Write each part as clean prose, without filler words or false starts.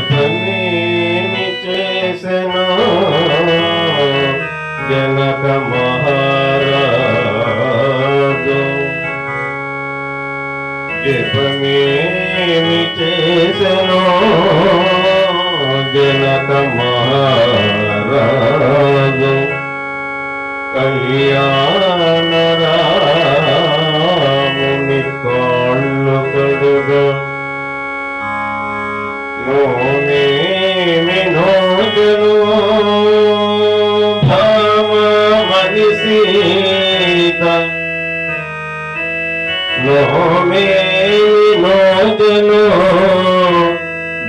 జపమేమి చేసెను జనక మహారాజు, జపమేమి చేసెను జనక మహారాజు, కళ్యాణ రాముని కాళ్ళు కడుగా నోమేమి నోజను భామమని సీత, నోమేమి నోజను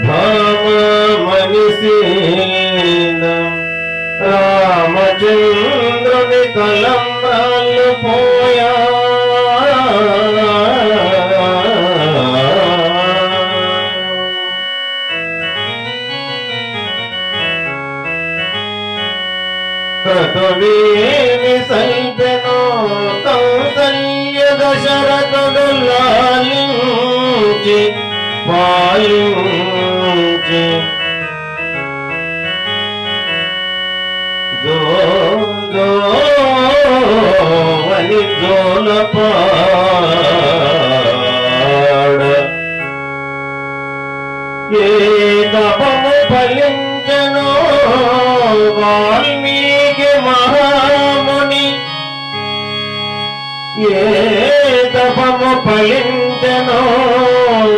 భామమని సీత, రామచంద్రుని తలంబ్రాలు పోయా కృతువేమి సల్పెనో కౌసల్య దశరథుడు లాలించి పాలించి, జోని జోలపాడ ఏ తపము ఫలించనో వాల్మీకి మహాముని, ఏ తపము ఫలించనో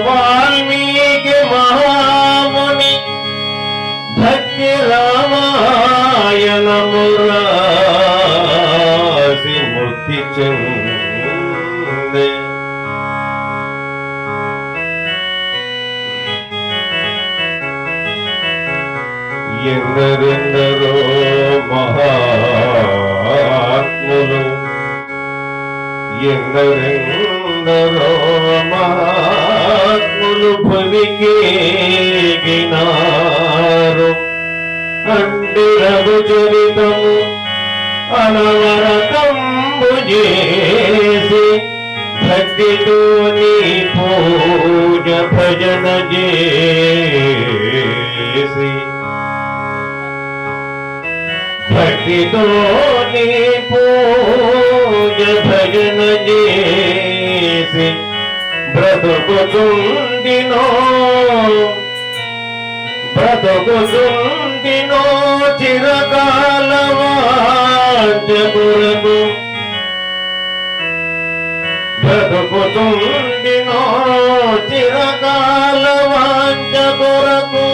వాల్మీకి మహాముని, భక్తి రామాయణము రాసి ముక్తి చెందే. ఎందరెందరో మహాత్ములు, ఎందరెందరో మహాత్ములు భువికేగినారు, అంటి రఘుచరితము అనవరతంబు చేసి, భక్తితో నీ పూజ భజన చేసి, భక్తితో నీ పూజ భజన చేసి, బ్రతుకుతుండినో బ్రతుకుతుండినో చిరకాల వాంఛ కొరకు, బ్రతుకుతుండినో చిరకాల వాంఛ కొరకు